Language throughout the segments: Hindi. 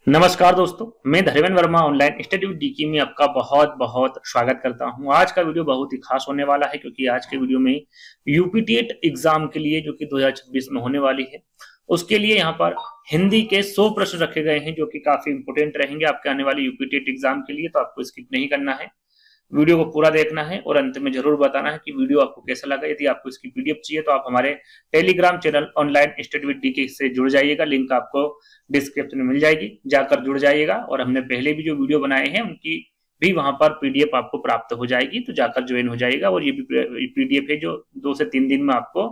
नमस्कार दोस्तों, मैं Dharmendra Verma online institute Dickie में आपका बहुत बहुत स्वागत करता हूं। आज का वीडियो बहुत ही खास होने वाला है क्योंकि आज के वीडियो में यूपीटेट एग्जाम के लिए जो कि 2026 में होने वाली है उसके लिए यहाँ पर हिंदी के 100 प्रश्न रखे गए हैं जो कि काफी इंपोर्टेंट रहेंगे आपके आने वाले यूपीटेट एग्जाम के लिए। तो आपको स्किप नहीं करना है, वीडियो को पूरा देखना है और अंत में जरूर बताना है कि वीडियो आपको कैसा लगा। यदि आपको इसकी पीडीएफ चाहिए तो आप हमारे Telegram channel online institute DK से जुड़ जाइएगा, लिंक आपको डिस्क्रिप्शन में मिल जाएगी, जाकर जुड़ जाइएगा। और हमने पहले भी जो वीडियो बनाए हैं उनकी भी वहां पर पीडीएफ आपको प्राप्त हो जाएगी, तो जाकर ज्वाइन हो जाएगा। और ये भी पीडीएफ है जो 2 से 3 दिन में आपको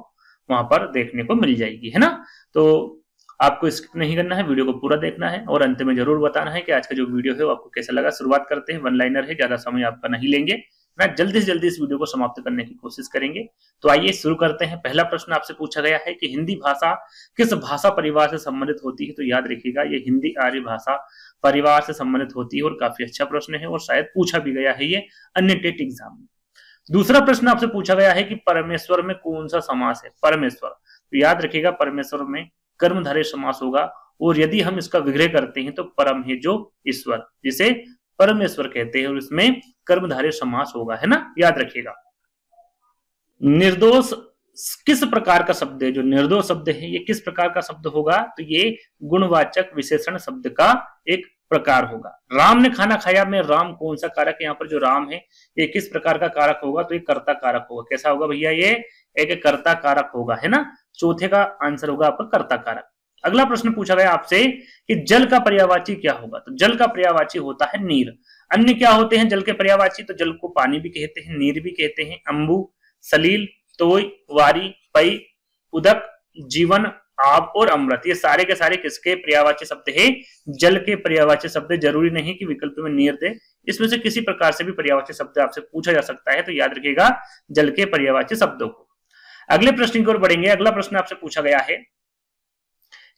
वहां पर देखने को मिल जाएगी, है ना। तो आपको स्किप नहीं करना है, वीडियो को पूरा देखना है और अंत में जरूर बताना है कि आज का जो वीडियो है वो आपको कैसा लगा। शुरुआत करते हैं, वन लाइनर है, ज्यादा समय आपका नहीं लेंगे ना, जल्दी से जल्दी इस वीडियो को समाप्त करने की कोशिश करेंगे। तो आइए शुरू करते हैं। पहला प्रश्न आपसे पूछा गया है कि हिंदी भाषा किस भाषा परिवार से संबंधित होती है। तो याद रखिएगा ये हिंदी आर्य भाषा परिवार से संबंधित होती है और काफी अच्छा प्रश्न है और शायद पूछा भी गया है ये अन्य टेट एग्जाम में। दूसरा प्रश्न आपसे पूछा गया है कि परमेश्वर में कौन सा समास है। परमेश्वर, तो याद रखिएगा परमेश्वर में कर्मधारय समास होगा और यदि हम इसका विग्रह करते हैं तो परम है जो ईश्वर, जिसे परमेश्वर कहते हैं और इसमें कर्मधारय समास होगा, है ना, याद रखिएगा। निर्दोष किस प्रकार का शब्द है। जो निर्दोष शब्द है ये किस प्रकार का शब्द होगा, तो ये गुणवाचक विशेषण शब्द का एक प्रकार होगा। राम ने खाना खाया में राम कौन सा कारक है। यहाँ पर जो राम है ये किस प्रकार का कारक होगा, तो ये कर्ता कारक होगा। कैसा होगा भैया, ये एक कर्ता कारक होगा, है ना। चौथे का आंसर होगा आपका कर्ता कारक। अगला प्रश्न पूछा गया आपसे कि जल का पर्यायवाची क्या होगा। तो जल का पर्यायवाची होता है नीर। अन्य क्या होते हैं जल के पर्यायवाची, तो जल को पानी भी कहते हैं, नीर भी कहते हैं, अंबु, सलील, तोय, वारी, पई, उदक, जीवन, आब और अमृत। ये सारे के सारे किसके पर्यायवाची शब्द है, जल के पर्यायवाची शब्द। जरूरी नहीं कि विकल्प में नीर दे, इसमें से किसी प्रकार से भी पर्यायवाची शब्द आपसे पूछा जा सकता है, तो याद रखिएगा जल के पर्यायवाची शब्दों को। अगले प्रश्न की ओर बढ़ेंगे। अगला प्रश्न आपसे पूछा गया है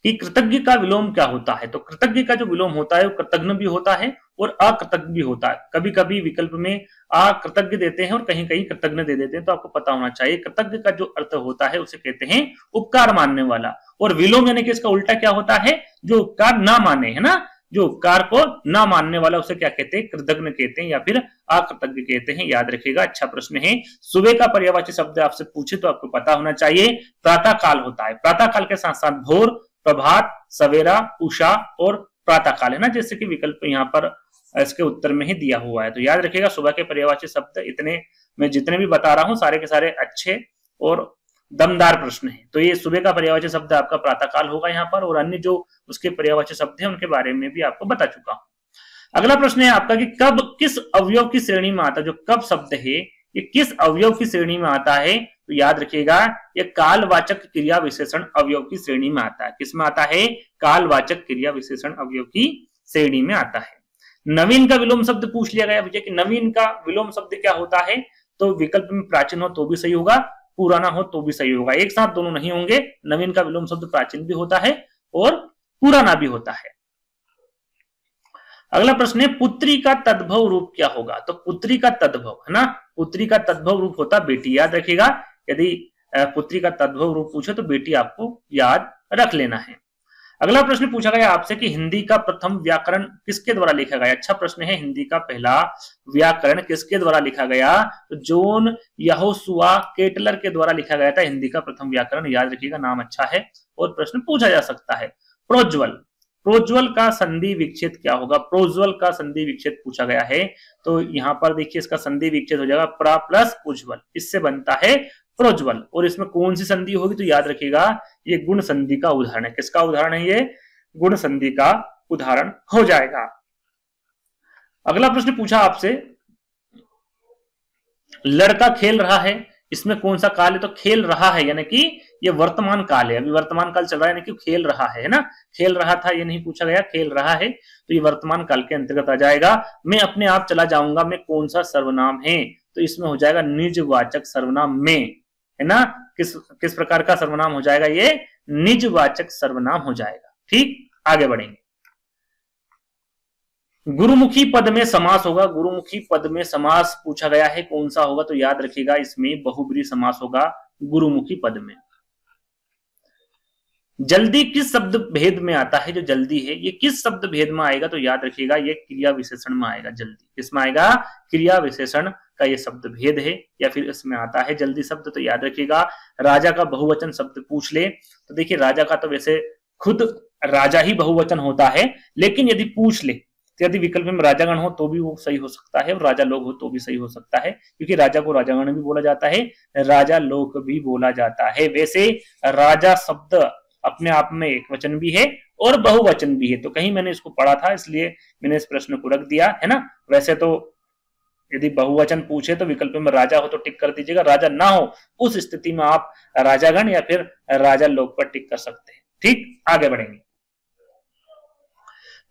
कि कृतज्ञ का विलोम क्या होता है। तो कृतज्ञ का जो विलोम होता है वो कृतज्ञ भी होता है और अकृतज्ञ भी होता है। कभी कभी विकल्प में अकृतज्ञ देते हैं और कहीं कहीं कृतज्ञ दे देते हैं, तो आपको पता होना चाहिए। कृतज्ञ का जो अर्थ होता है उसे कहते हैं उपकार मानने वाला, और विलोम यानी कि इसका उल्टा क्या होता है, जो उपकार ना माने, है ना, जो उपकार को ना मानने वाला उसे क्या कहते हैं, कृतज्ञ कहते हैं या फिर अकृतज्ञ कहते हैं। याद रखिएगा, अच्छा प्रश्न है। सुबह का पर्यायवाची शब्द आपसे पूछे तो आपको पता होना चाहिए प्रातः काल होता है। प्रातः काल के साथ साथ भोर, प्रभात, सवेरा, उषा और प्रातः काल, है ना, जैसे कि विकल्प यहाँ पर इसके उत्तर में ही दिया हुआ है। तो याद रखिएगा सुबह के पर्यायवाची शब्द इतने मैं जितने भी बता रहा हूं सारे के सारे अच्छे और दमदार प्रश्न है। तो ये सुबह का पर्यायवाची शब्द आपका प्रातः काल होगा यहाँ पर, और अन्य जो उसके पर्यायवाची शब्द है उनके बारे में भी आपको बता चुका हूं। अगला प्रश्न है आपका कि कब किस अवयव की श्रेणी में आता है। जो कब शब्द है ये किस अवयव की श्रेणी में आता है, तो याद रखिएगा ये कालवाचक क्रिया विशेषण अवयव की श्रेणी में आता है। किसमें आता है, कालवाचक क्रिया विशेषण अवयव की श्रेणी में आता है। नवीन का विलोम शब्द पूछ लिया गया भैया कि नवीन का विलोम शब्द क्या होता है, तो विकल्प में प्राचीन हो तो भी सही होगा, पुराना हो तो भी सही होगा, एक साथ दोनों नहीं होंगे। नवीन का विलोम शब्द प्राचीन भी होता है और पुराना भी होता है। अगला प्रश्न है पुत्री का तद्भव रूप क्या होगा। तो पुत्री का तद्भव, है ना, पुत्री का तद्भव रूप होता बेटी। याद रखिएगा यदि पुत्री का तद्भव रूप पूछे तो बेटी आपको याद रख लेना है। अगला प्रश्न पूछा गया आपसे कि हिंदी का प्रथम व्याकरण किसके द्वारा लिखा गया। अच्छा प्रश्न है, हिंदी का पहला व्याकरण किसके द्वारा लिखा गया, तो जॉन यहोशुआ केटलर के द्वारा लिखा गया था हिंदी का प्रथम व्याकरण। याद रखिएगा, नाम अच्छा है और प्रश्न पूछा जा सकता है। प्रोज्वल, प्रोज्वल का संधि विच्छेद क्या होगा। प्रोज्वल का संधि विच्छेद पूछा गया है, तो यहाँ पर देखिए इसका संधि विच्छेद हो जाएगा प्रा प्लस उज्ज्वल, इससे बनता है प्रोज्वल। और इसमें कौन सी संधि होगी, तो याद रखिएगा ये गुण संधि का उदाहरण है। किसका उदाहरण है, ये गुण संधि का उदाहरण हो जाएगा। अगला प्रश्न पूछा आपसे लड़का खेल रहा है, इसमें कौन सा काल है, तो खेल रहा है यानी कि ये वर्तमान काल है, अभी वर्तमान काल चल रहा है यानी कि खेल रहा है ना। खेल रहा था ये नहीं पूछा गया, खेल रहा है तो ये वर्तमान काल के अंतर्गत आ जाएगा। मैं अपने आप चला जाऊंगा में कौन सा सर्वनाम है, तो इसमें हो जाएगा निजवाचक सर्वनाम में, है ना। किस प्रकार का सर्वनाम हो जाएगा, ये निजवाचक सर्वनाम हो जाएगा। ठीक, आगे बढ़ेंगे। गुरुमुखी पद में समास होगा। गुरुमुखी पद में समास पूछा गया है, कौन सा होगा, तो याद रखिएगा इसमें बहुब्रीहि समास होगा गुरुमुखी पद में। जल्दी किस शब्द भेद में आता है? जो जल्दी है ये किस शब्द भेद में आएगा? तो याद रखिएगा ये क्रिया विशेषण में आएगा। जल्दी किसमें आएगा? क्रिया विशेषण का ये शब्द भेद है या फिर इसमें आता है जल्दी शब्द। तो याद रखिएगा राजा का बहुवचन शब्द पूछ ले तो देखिए राजा का तो वैसे खुद राजा ही बहुवचन होता है, लेकिन यदि पूछ ले तो यदि विकल्प में राजागण हो तो भी वो सही हो सकता है और राजा लोग हो तो भी सही हो सकता है, क्योंकि राजा को राजागण भी बोला जाता है, राजा लोग भी बोला जाता है। वैसे राजा शब्द अपने आप में एक वचन भी है और बहुवचन भी है, तो कहीं मैंने इसको पढ़ा था इसलिए मैंने इस प्रश्न को रख दिया है ना। वैसे तो यदि बहुवचन पूछे तो विकल्प में राजा हो तो टिक कर दीजिएगा, राजा ना हो उस स्थिति में आप राजागण या फिर राजा लोग पर टिक कर सकते हैं। ठीक, आगे बढ़ेंगे।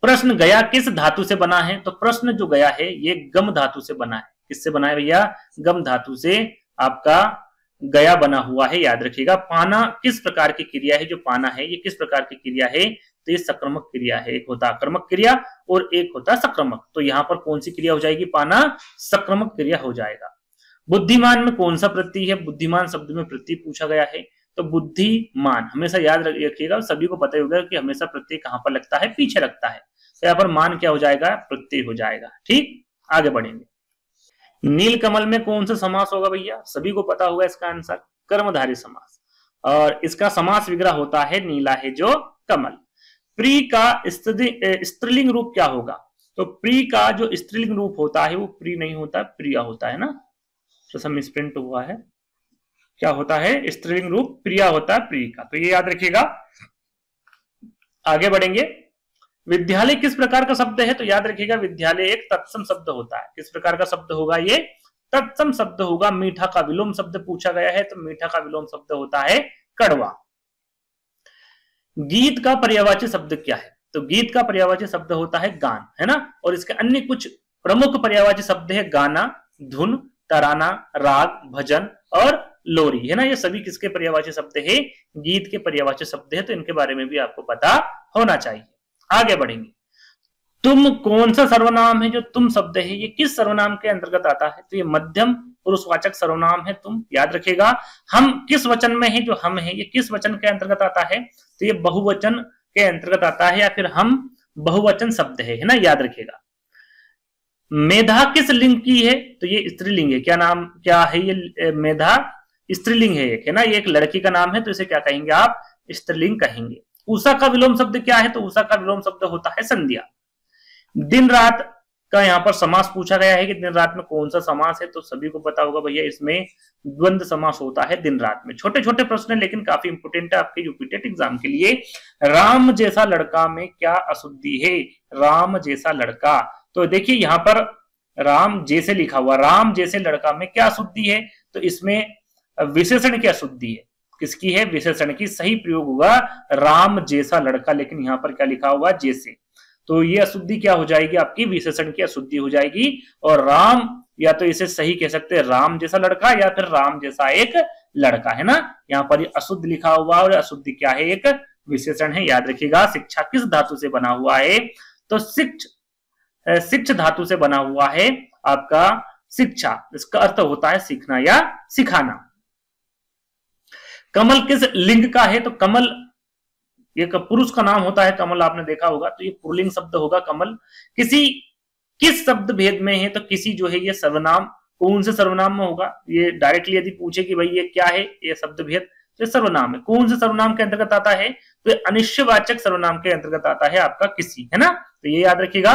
प्रश्न गया किस धातु से बना है? तो प्रश्न जो गया है ये गम धातु से बना है। किससे बना है भैया? गम धातु से आपका गया बना हुआ है। याद रखिएगा पाना किस प्रकार की क्रिया है? जो पाना है ये किस प्रकार की क्रिया है? तो ये सक्रमक क्रिया है। एक होता आक्रमक क्रिया और एक होता सक्रमक। तो यहां पर कौन सी क्रिया हो जाएगी? पाना सक्रमक क्रिया हो जाएगा। बुद्धिमान में कौन सा प्रत्यय है? बुद्धिमान शब्द में प्रत्यय पूछा गया है, तो बुद्धिमान हमेशा याद रखिएगा, सभी को पता ही होगा कि हमेशा प्रत्यय कहां पर लगता है? पीछे लगता है। तो यहाँ पर मान क्या हो जाएगा? प्रत्यय हो जाएगा। ठीक, आगे बढ़ेंगे। नीलकमल में कौन सा समास होगा भैया? सभी को पता होगा इसका आंसर कर्मधारय समास, और इसका समास विग्रह होता है नीला है जो कमल। प्री का स्त्रीलिंग रूप क्या होगा? तो प्री का जो स्त्रीलिंग रूप होता है वो प्री नहीं होता, प्रिया होता है ना। तो मिसप्रिंट हुआ है, क्या होता है? स्त्रीलिंग रूप प्रिया होता है प्री का, तो ये याद रखिएगा। आगे बढ़ेंगे। विद्यालय किस प्रकार का शब्द है? तो याद रखिएगा विद्यालय एक तत्सम शब्द होता है। किस प्रकार का शब्द होगा? ये तत्सम शब्द होगा। मीठा का विलोम शब्द पूछा गया है, तो मीठा का विलोम शब्द होता है कड़वा। गीत का पर्यायवाची शब्द क्या है? तो गीत का पर्यायवाची शब्द होता है गान, है ना। और इसके अन्य कुछ प्रमुख पर्यायवाची शब्द है गाना, धुन, तराना, राग, भजन और लोरी, है ना। ये सभी किसके पर्यायवाची शब्द है? गीत के पर्यायवाची शब्द है, तो इनके बारे में भी आपको पता होना चाहिए। आगे बढ़ेंगे। तुम कौन सा सर्वनाम है? जो तुम शब्द है ये किस सर्वनाम के अंतर्गत आता है? तो ये मध्यम पुरुषवाचक सर्वनाम है तुम। याद रखिएगा हम किस वचन में है? जो हम है ये किस वचन के अंतर्गत आता है? तो ये बहुवचन के अंतर्गत आता है, या फिर हम बहुवचन शब्द है ना। याद रखिएगा। मेधा किस लिंग की है? तो ये स्त्रीलिंग है। क्या नाम क्या है ये? मेधा स्त्रीलिंग है एक, है ना। ये एक लड़की का नाम है, तो इसे क्या कहेंगे आप? स्त्रीलिंग कहेंगे। उषा का विलोम शब्द क्या है? तो उषा का विलोम शब्द होता है संध्या। दिन रात का यहाँ पर समास पूछा गया है कि दिन रात में कौन सा समास है? तो सभी को पता होगा भैया इसमें द्वंद्व समास होता है दिन रात में। छोटे छोटे प्रश्न है लेकिन काफी इंपोर्टेंट है आपके यूपी टेट एग्जाम के लिए। राम जैसा लड़का में क्या अशुद्धि है? राम जैसा लड़का, तो देखिए यहाँ पर राम जैसे लिखा हुआ, राम जैसे लड़का में क्या अशुद्धि है? तो इसमें विशेषण की अशुद्धि है। किसकी है? विशेषण की। सही प्रयोग होगा राम जैसा लड़का, लेकिन यहाँ पर क्या लिखा हुआ? जैसे। तो ये अशुद्धि क्या हो जाएगी आपकी? विशेषण की अशुद्धि हो जाएगी। और राम, या तो इसे सही कह सकते हैं राम जैसा लड़का, या फिर राम जैसा एक लड़का, है ना। यहाँ पर ये अशुद्ध लिखा हुआ और अशुद्धि क्या है? एक विशेषण है। याद रखिएगा। शिक्षा किस धातु से बना हुआ है? तो शिक्ष धातु से बना हुआ है आपका शिक्षा। इसका अर्थ होता है सीखना या सिखाना। कमल किस लिंग का है? तो कमल एक पुरुष का नाम होता है कमल, आपने देखा होगा, तो ये पुल्लिंग शब्द होगा कमल। किस शब्द भेद में है? तो किसी जो है ये सर्वनाम, कौन से सर्वनाम में होगा? ये डायरेक्टली यदि पूछे कि भाई ये क्या है ये शब्द भेद, तो सर्वनाम है। कौन से सर्वनाम के अंतर्गत आता है? तो अनिश्चयवाचक सर्वनाम के अंतर्गत आता है आपका किसी, है ना। तो ये याद रखिएगा।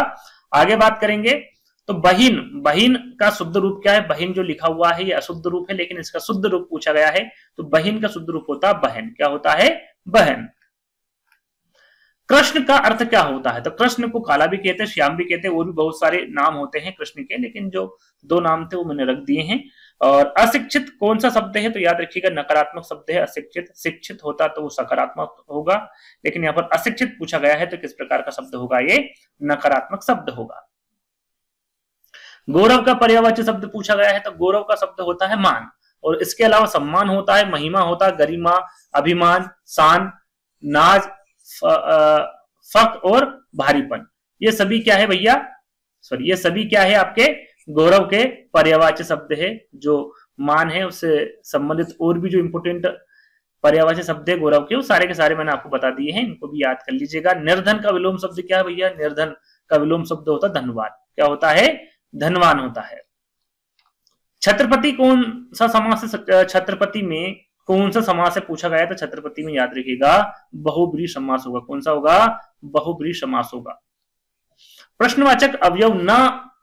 आगे बात करेंगे। तो बहिन, बहिन का शुद्ध रूप क्या है? बहिन जो लिखा हुआ है ये अशुद्ध रूप है, लेकिन इसका शुद्ध रूप पूछा गया है, तो बहिन का शुद्ध रूप होता है बहन। क्या होता है? बहन। कृष्ण का अर्थ क्या होता है? तो कृष्ण को काला भी कहते हैं, श्याम भी कहते हैं, और भी बहुत सारे नाम होते हैं कृष्ण के, लेकिन जो दो नाम थे वो मैंने रख दिए हैं। और अशिक्षित कौन सा शब्द है? तो याद रखिएगा नकारात्मक शब्द है अशिक्षित। शिक्षित होता तो वो सकारात्मक होगा, लेकिन यहाँ पर अशिक्षित पूछा गया है, तो किस प्रकार का शब्द होगा? ये नकारात्मक शब्द होगा। गौरव का पर्यायवाची शब्द पूछा गया है, तो गौरव का शब्द होता है मान, और इसके अलावा सम्मान होता है, महिमा होता है, गरिमा, अभिमान, शान, नाज, फक और भारीपन। ये सभी क्या है भैया? सॉरी, ये सभी क्या है? आपके गौरव के पर्यायवाची शब्द है। जो मान है उससे संबंधित और भी जो इंपोर्टेंट पर्यायवाची शब्द है गौरव के, वो सारे के सारे मैंने आपको बता दिए हैं, इनको भी याद कर लीजिएगा। निर्धन का विलोम शब्द क्या है भैया? निर्धन का विलोम शब्द होता है धनवान। क्या होता है? धनवान होता है। छत्रपति कौन सा समास से, छत्रपति में कौन सा समास से पूछा गया? तो छत्रपति में याद रखिएगा बहुब्रीहि समास होगा। कौन सा होगा? बहुब्रीहि समास होगा। प्रश्नवाचक अवयव न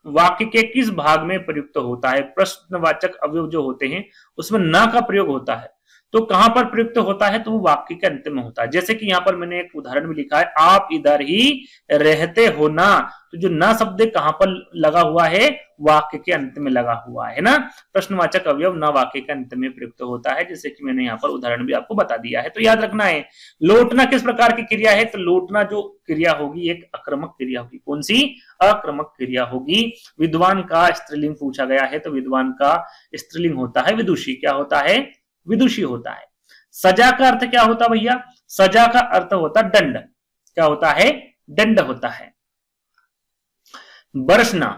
वाक्य के किस भाग में प्रयुक्त होता है? प्रश्नवाचक अवयव जो होते हैं उसमें न का प्रयोग होता है, तो कहां पर प्रयुक्त होता है? तो वो वाक्य के अंत में होता है। जैसे कि यहाँ पर मैंने एक उदाहरण भी लिखा है, आप इधर ही रहते हो ना, तो जो ना शब्द कहां पर लगा हुआ है? वाक्य के अंत में लगा हुआ है ना। प्रश्नवाचक अवयव न वाक्य के अंत में प्रयुक्त होता है, जैसे कि मैंने यहाँ पर उदाहरण भी आपको बता दिया है। तो याद रखना है, लौटना किस प्रकार की क्रिया है? तो लौटना जो क्रिया होगी एक आक्रामक क्रिया होगी। कौन सी? आक्रामक क्रिया होगी। विद्वान का स्त्रीलिंग पूछा गया है, तो विद्वान का स्त्रीलिंग होता है विदुषी। क्या होता है? विदुषी होता है। सजा का अर्थ क्या होता भैया? सजा का अर्थ होता दंड। क्या होता है? दंड होता है। बरसना,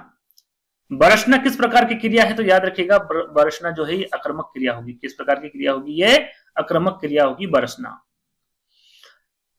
बरसना किस प्रकार की क्रिया है? तो याद रखिएगा बरसना जो है आक्रामक क्रिया होगी। किस प्रकार की क्रिया होगी? ये आक्रामक क्रिया होगी बरसना।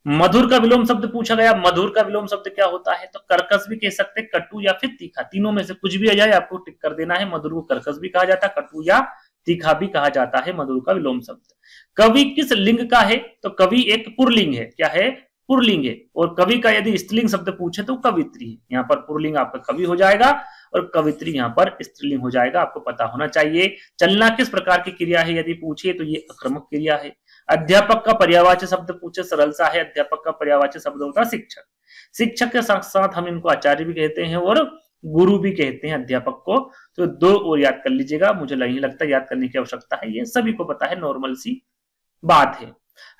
मधुर का विलोम शब्द पूछा गया, मधुर का विलोम शब्द क्या होता है? तो कर्कश भी कह सकते, कटु या फिर तीखा, तीनों में से कुछ भी आ जाए आपको टिक कर देना है। मधुर को कर्कश भी कहा जाता है, कटु या तीखा भी कहा जाता है मधुर का विलोम शब्द। कवि किस लिंग का है? तो कवि एक पुरलिंग है। क्या है? पुरलिंग है। और कवि का यदि स्त्रीलिंग शब्द पूछे तो कवित्री है। यहाँ पर पुरलिंग आपका कवि हो जाएगा और कवित्री यहाँ पर स्त्रीलिंग हो जाएगा, आपको पता होना चाहिए। चलना किस प्रकार की क्रिया है यदि पूछे तो ये आक्रामक क्रिया है। अध्यापक का पर्यायवाची शब्द पूछे सरल सा है। अध्यापक का पर्यायवाची शब्द होता है शिक्षक। शिक्षक के साथ साथ हम इनको आचार्य भी कहते हैं और गुरु भी कहते हैं अध्यापक को। तो दो और याद कर लीजिएगा, मुझे नहीं लगता याद करने की आवश्यकता है, ये सभी को पता है, नॉर्मल सी बात है।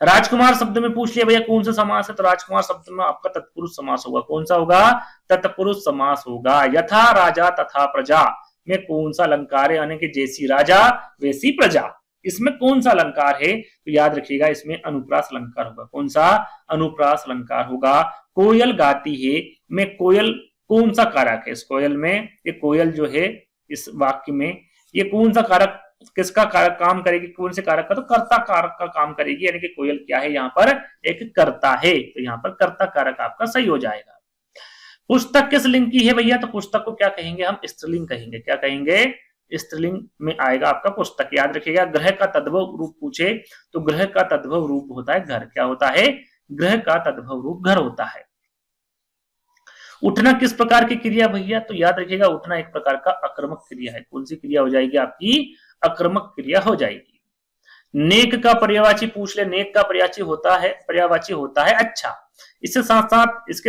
राजकुमार शब्द में पूछ लिया भैया कौन सा समास है? तो राजकुमार शब्द में आपका तत्पुरुष समास होगा। कौन सा होगा? तत्पुरुष समास होगा। यथा राजा तथा प्रजा में कौन सा अलंकार है? यानी कि जैसी राजा वैसी प्रजा, इसमें कौन सा अलंकार है? तो याद रखिएगा इसमें अनुप्रास अलंकार होगा। कौन सा? अनुप्रास अलंकार होगा। कोयल गाती है में कोयल कौन सा कारक है? इस कोयल में, ये कोयल जो है इस वाक्य में ये कौन सा कारक, किसका कारक काम करेगी? कौन से कारक का? तो कर्ता कारक का काम करेगी। यानी कि कोयल क्या है? यहाँ पर एक कर्ता है, तो यहाँ पर कर्ता कारक आपका सही हो जाएगा। पुस्तक किस लिंग की है भैया? तो पुस्तक को क्या कहेंगे हम? स्त्रीलिंग कहेंगे। क्या कहेंगे? स्त्रीलिंग में आएगा आपका पुस्तक। याद रखिएगा ग्रह का तद्भव रूप पूछे तो ग्रह का तद्भव रूप होता है घर। क्या होता है? ग्रह का तद्भव रूप घर होता है। उठना किस प्रकार की क्रिया भैया? तो याद रखिएगा उठना एक प्रकार का आक्रामक क्रिया है। कौन सी क्रिया हो जाएगी आपकी? आक्रामक क्रिया हो जाएगी। नेक का पर्यायवाची पूछ ले, नेक का पर्यायवाची होता है अच्छा। इसके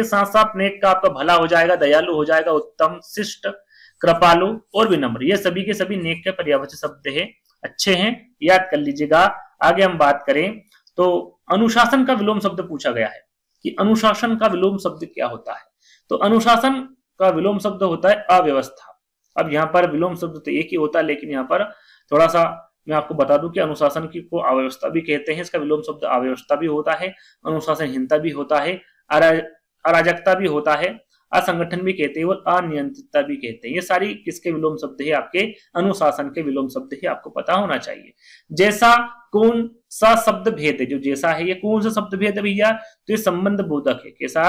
साथ साथ नेक का आपका भला हो जाएगा, दयालु हो जाएगा, उत्तम, शिष्ट, कृपालु और विनम्र। ये सभी के सभी नेक के पर्यायवाची शब्द है, अच्छे हैं, याद कर लीजिएगा। आगे हम बात करें तो अनुशासन का विलोम शब्द पूछा गया है कि अनुशासन का विलोम शब्द क्या होता है? तो अनुशासन का विलोम शब्द होता है अव्यवस्था। अब यहाँ पर विलोम शब्द तो एक ही होता है, लेकिन यहाँ पर थोड़ा सा मैं आपको बता दूं कि अनुशासन की को अव्यवस्था भी कहते हैं। इसका विलोम शब्द अव्यवस्था भी होता है, अनुशासनहीनता भी होता है, अराजकता भी होता है, असंगठन भी कहते हैं और अनियंत्रितता भी कहते हैं। ये सारी किसके विलोम शब्द है? आपके अनुशासन के विलोम शब्द है, आपको पता होना चाहिए। जैसा कौन सा शब्द भेद है? जो जैसा है ये कौन सा शब्द भेद है भैया? तो ये संबंध बोधक है। कैसा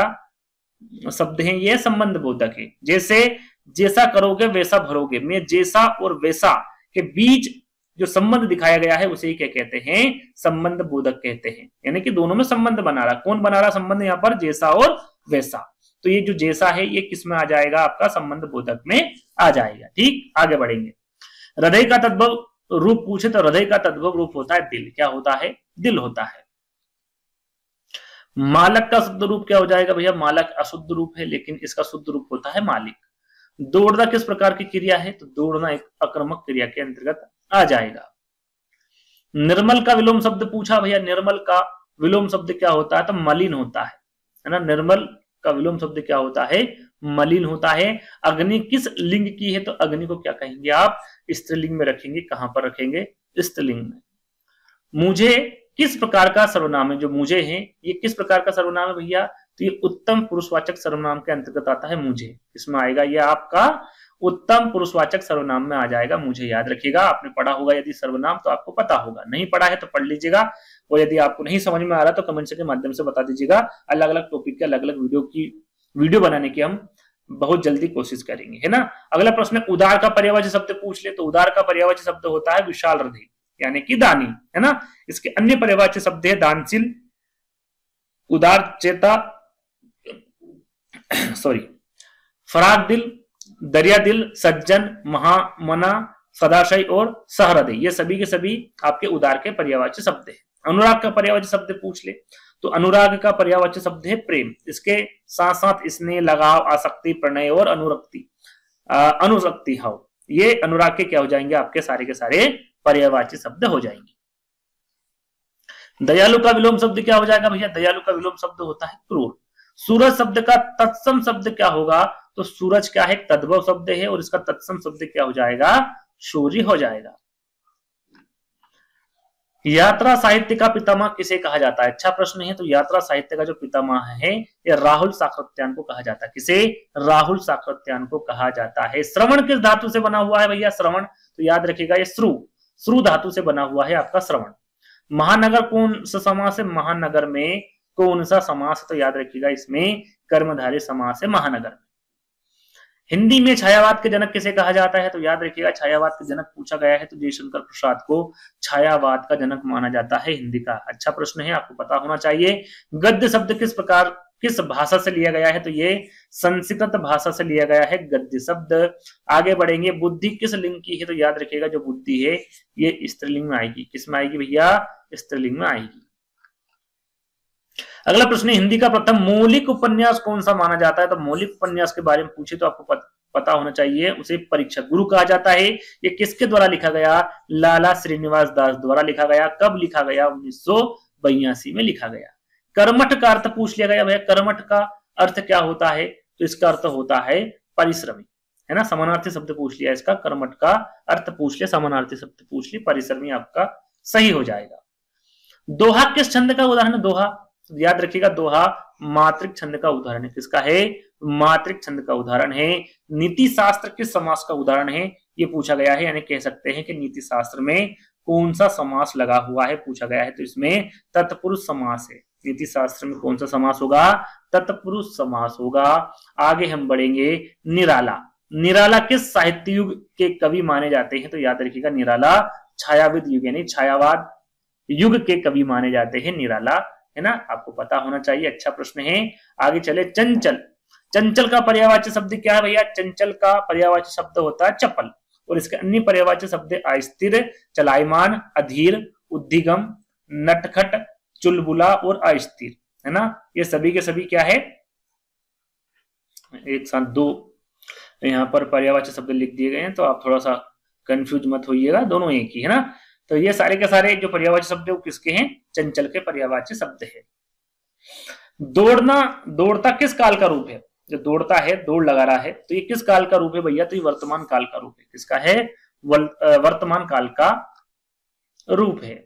शब्द है? ये संबंध बोधक है। जैसे जैसा करोगे वैसा भरोगे में जैसा और वैसा के बीच जो संबंध दिखाया गया है उसे क्या कहते हैं? संबंध बोधक कहते हैं। यानी कि दोनों में संबंध बना रहा। कौन बना रहा संबंध? यहाँ पर जैसा और वैसा। तो ये जो जैसा है ये किस में आ जाएगा? आपका संबंध बोधक में आ जाएगा। ठीक, आगे बढ़ेंगे। हृदय का तद्भव रूप पूछे तो हृदय का तद्भव रूप होता है दिल। क्या होता है? दिल होता है। मालक का शुद्ध रूप क्या हो जाएगा भैया? मालक अशुद्ध रूप है, लेकिन इसका शुद्ध रूप होता है मालिक। दौड़ना किस प्रकार की क्रिया है? तो दौड़ना एक आक्रामक क्रिया के अंतर्गत आ जाएगा। निर्मल का विलोम शब्द पूछा भैया, निर्मल का विलोम शब्द क्या होता है? तो मलिन होता है ना। निर्मल का विलोम शब्द क्या होता है? मलिन होता है। अग्नि किस लिंग की है? तो अग्नि को क्या कहेंगे आप? स्त्रीलिंग में रखेंगे। कहां पर रखेंगे? स्त्रीलिंग में। मुझे किस प्रकार का सर्वनाम है? जो मुझे है ये किस प्रकार का सर्वनाम है भैया? तो ये उत्तम पुरुषवाचक सर्वनाम के अंतर्गत आता है। मुझे इसमें आएगा, ये आपका उत्तम पुरुषवाचक सर्वनाम में आ जाएगा। मुझे याद रखिएगा, आपने पढ़ा होगा यदि सर्वनाम तो आपको पता होगा, नहीं पढ़ा है तो पढ़ लीजिएगा। और यदि आपको नहीं समझ में आ रहा तो कमेंट के माध्यम से बता दीजिएगा। अलग अलग टॉपिक के अलग अलग वीडियो बनाने की हम बहुत जल्दी कोशिश करेंगे, है ना। अगला प्रश्न, उदार का पर्यायवाची शब्द पूछ ले, तो उदार का पर्यायवाची शब्द होता है विशाल हृदय यानी कि दानी, है ना। इसके अन्य पर्यायवाची शब्द है दानशील, उदार चेता, फराग दिल, दरिया दिल, सज्जन, महामना, सदाशय और सहृदय, ये सभी के सभी आपके उदार के पर्यायवाची शब्द है। अनुराग का पर्यायवाची शब्द पूछ ले, तो अनुराग का पर्यायवाची शब्द है प्रेम। इसके साथ साथ स्नेह, लगाव, आसक्ति, प्रणय और अनुरक्ति भाव, ये अनुराग के क्या हो जाएंगे, आपके सारे के सारे पर्यायवाची शब्द हो जाएंगे। दयालु का विलोम शब्द क्या हो जाएगा भैया, दयालु का विलोम शब्द होता है क्रूर। सूरज शब्द का तत्सम शब्द क्या होगा, तो सूरज क्या है, तद्भव शब्द है और इसका तत्सम शब्द क्या हो जाएगा, सूर्य हो जाएगा। यात्रा साहित्य का पितामह किसे कहा जाता है, अच्छा प्रश्न है। तो यात्रा साहित्य का जो पितामह है ये राहुल साकृत्यायन को कहा जाता है। किसे, राहुल साकृत्यायन को कहा जाता है। श्रवण किस धातु से बना हुआ है भैया, श्रवण, तो याद रखिएगा ये श्रु धातु से बना हुआ है आपका श्रवण। महानगर कौन सा समास है, महानगर में कौन सा समास है, तो याद रखिएगा इसमें कर्मधारय समास है महानगर में। हिंदी में छायावाद के जनक किसे कहा जाता है, तो याद रखिएगा छायावाद के जनक पूछा गया है तो जयशंकर प्रसाद को छायावाद का जनक माना जाता है हिंदी का। अच्छा प्रश्न है, आपको पता होना चाहिए। गद्य शब्द किस भाषा से लिया गया है, तो ये संस्कृत भाषा से लिया गया है गद्य शब्द। आगे बढ़ेंगे, बुद्धि किस लिंग की है, तो याद रखिएगा जो बुद्धि है ये स्त्रीलिंग में आएगी। किस में आएगी भैया, स्त्रीलिंग में आएगी। अगला प्रश्न, हिंदी का प्रथम मौलिक उपन्यास कौन सा माना जाता है, तो मौलिक उपन्यास के बारे में पूछे तो आपको पता होना चाहिए, उसे परीक्षा गुरु कहा जाता है। ये किसके द्वारा लिखा गया, लाला श्रीनिवास दास द्वारा लिखा गया। कब लिखा गया, 1982 में लिखा गया। कर्मठ का अर्थ पूछ लिया गया भैया, कर्मठ का अर्थ क्या होता है, तो इसका अर्थ होता है परिश्रमी, है ना। समानार्थी शब्द पूछ लिया इसका, कर्मठ का अर्थ पूछ लिया, समानार्थी शब्द पूछ लिया, परिश्रमी आपका सही हो जाएगा। दोहा किस छंद का उदाहरण है, दोहा, याद रखिएगा दोहा मात्रिक छंद का उदाहरण है। किसका है, मात्रिक छंद का उदाहरण है। नीति शास्त्र किस समास का उदाहरण है, ये पूछा गया है, यानी कह सकते हैं कि नीति शास्त्र में कौन सा समास लगा हुआ है, पूछा गया है, तो इसमें तत्पुरुष समास है। नीति शास्त्र में कौन सा समास होगा, तत्पुरुष समास होगा। आगे हम बढ़ेंगे, निराला, निराला किस साहित्य युग के कवि माने जाते हैं, तो याद रखिएगा निराला छायाविद युग यानी छायावाद युग के कवि माने जाते हैं निराला, है ना, आपको पता होना चाहिए। अच्छा प्रश्न है। आगे चले, चंचल, चंचल का पर्यायवाची शब्द क्या है भैया, चंचल का पर्यायवाची शब्द होता है चपल और इसके अन्य पर्यायवाची शब्द अस्थिर, चलायमान, अधीर, उद्दिगम, नटखट, चुलबुला और अस्थिर, है ना। ये सभी के सभी क्या है, एक साथ दो यहाँ पर पर्यायवाची शब्द लिख दिए गए हैं तो आप थोड़ा सा कंफ्यूज मत होइएगा, दोनों एक ही है ना। तो ये सारे के सारे जो पर्यायवाची शब्द है वो किसके हैं, चंचल के पर्यायवाची शब्द है। दौड़ना, दौड़ता किस काल का रूप है, जो दौड़ता है, दौड़ लगा रहा है, तो ये किस काल का रूप है भैया, तो ये वर्तमान काल का रूप है। किसका है, वर्तमान काल का रूप है।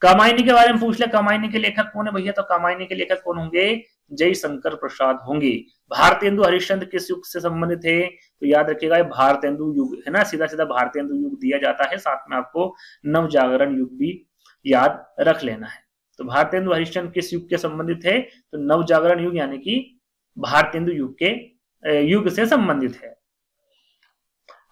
कामायनी के बारे में पूछ ले, कामायनी के लेखक कौन है भैया, तो कामायनी के लेखक कौन होंगे, जयशंकर प्रसाद होंगे। भारतेंदु हरिश्चंद्र किस युग से संबंधित है, तो याद रखिएगा भारतेंदु युग, है ना, सीधा सीधा भारतेंदु युग दिया जाता है, साथ में आपको नवजागरण युग भी याद रख लेना है। तो भारतेंदु हरिश्चंद्र किस युग के संबंधित है, तो नवजागरण युग यानी कि भारतेंदु युग के युग से संबंधित है।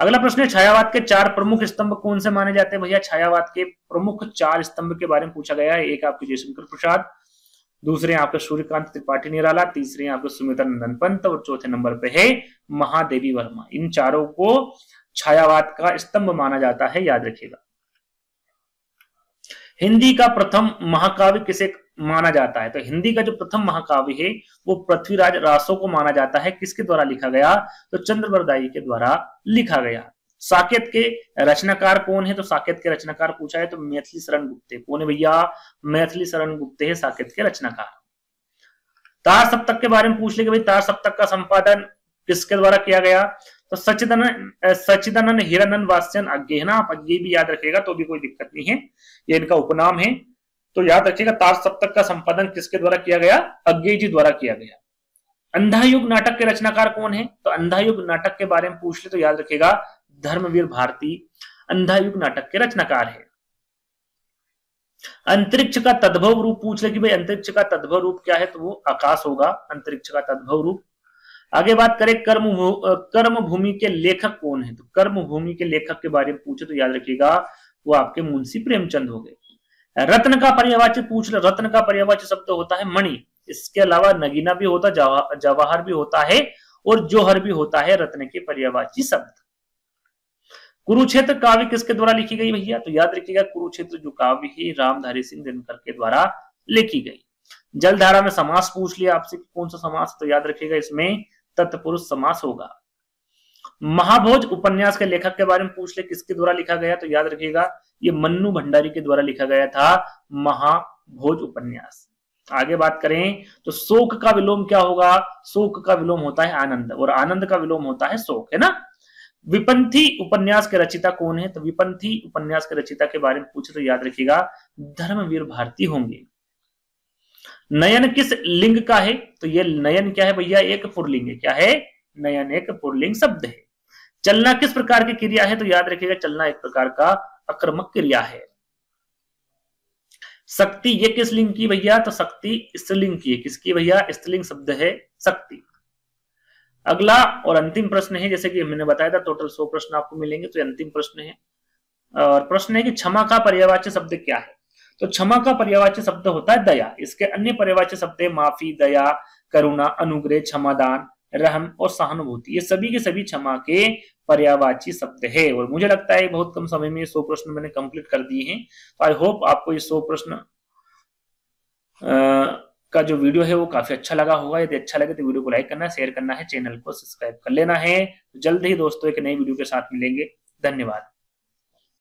अगला प्रश्न है, छायावाद के 4 प्रमुख स्तंभ कौन से माने जाते हैं भैया, छायावाद के प्रमुख 4 स्तंभ के बारे में पूछा गया है। एक आपके जयशंकर प्रसाद, दूसरे आपके सूर्यकांत त्रिपाठी निराला, तीसरे आपके सुमित्रा नंदन पंत और चौथे नंबर पे है महादेवी वर्मा। इन चारों को छायावाद का स्तंभ माना जाता है, याद रखिएगा। हिंदी का प्रथम महाकाव्य किसे माना जाता है, तो हिंदी का जो प्रथम महाकाव्य है वो पृथ्वीराज रासो को माना जाता है। किसके द्वारा लिखा गया, तो चंद्रवरदाई के द्वारा लिखा गया। साकेत के रचनाकार कौन है, तो साकेत के रचनाकार पूछा है तो मैथिली शरण गुप्ते। कौन है भैया, मैथिली शरण गुप्ते है साकेत के रचनाकार। तार सप्तक के बारे में पूछ ले कि भाई तार सप्तक का संपादन किसके द्वारा किया गया, तो सच्चिदानंद हिरानंद वात्स्यन अज्ञे, है ना, आप अज्ञे भी याद रखिएगा तो भी कोई दिक्कत नहीं है, ये इनका उपनाम है। तो याद रखिएगा तार सप्तक का संपादन किसके द्वारा किया गया, अज्ञे जी द्वारा किया गया। अंधायुग नाटक के रचनाकार कौन है, तो अंधायुग नाटक के बारे में पूछ ले तो याद रखिएगा धर्मवीर भारती अंधायुग नाटक के रचनाकार है। अंतरिक्ष का तद्भव रूप पूछ ले कि भाई अंतरिक्ष का तद्भव रूप क्या है, तो वो आकाश होगा अंतरिक्ष का तद्भव रूप। आगे बात करें कर्म भूमि के लेखक कौन है, तो कर्म भूमि के लेखक के बारे में पूछे तो याद रखिएगा वो आपके मुंशी प्रेमचंद हो गए। रत्न का पर्यायवाची पूछ ले, रत्न का पर्यायवाची शब्द होता है मणि। इसके अलावा नगीना भी होता है, जवाहर भी होता है और जौहर भी होता है रत्न के पर्यायवाची शब्द। कुरुक्षेत्र काव्य किसके द्वारा लिखी गई भैया, तो याद रखिएगा कुरुक्षेत्र जो काव्य है रामधारी सिंह दिनकर के द्वारा लिखी गई। जलधारा में समास पूछ लिया आपसे कौन सा समास, तो याद रखिएगा इसमें तत्पुरुष समास होगा। महाभोज उपन्यास के लेखक के बारे में पूछ ले किसके द्वारा लिखा गया, तो याद रखिएगा ये मन्नू भंडारी के द्वारा लिखा गया था महाभोज उपन्यास। आगे बात करें तो शोक का विलोम क्या होगा, शोक का विलोम होता है आनंद और आनंद का विलोम होता है शोक, है ना। विपंथी उपन्यास के रचिता कौन है, तो विपंथी उपन्यास के रचिता के बारे में पूछे तो याद रखिएगा धर्मवीर भारती होंगे। नयन किस लिंग का है, तो ये नयन क्या है भैया, एक पुरलिंग है। क्या है, नयन एक पुरलिंग शब्द है। चलना किस प्रकार की क्रिया है, तो याद रखिएगा चलना एक प्रकार का अकर्मक क्रिया है। शक्ति ये किस लिंग की भैया, तो शक्ति स्त्रीलिंग की है। किसकी भैया, स्त्रीलिंग शब्द है शक्ति। अगला और अंतिम प्रश्न है, जैसे कि मैंने बताया था टोटल 100 प्रश्न आपको मिलेंगे, तो अंतिम प्रश्न है। और प्रश्न है कि क्षमा का पर्यायवाची शब्द क्या है, तो क्षमा का पर्यायवाची शब्द होता है दया। इसके अन्य पर्यायवाची शब्द है माफी, दया, करुणा, अनुग्रह, क्षमादान, रहम और सहानुभूति। ये सभी के सभी क्षमा के पर्यायवाची शब्द है। और मुझे लगता है बहुत कम समय में 100 प्रश्न मैंने कंप्लीट कर दिए हैं। तो आई होप आपको ये 100 प्रश्न का जो वीडियो है वो काफी अच्छा लगा होगा। यदि अच्छा लगे तो वीडियो को लाइक करना, शेयर करना है, चैनल को सब्सक्राइब कर लेना है। जल्द ही दोस्तों एक नई वीडियो के साथ मिलेंगे। धन्यवाद।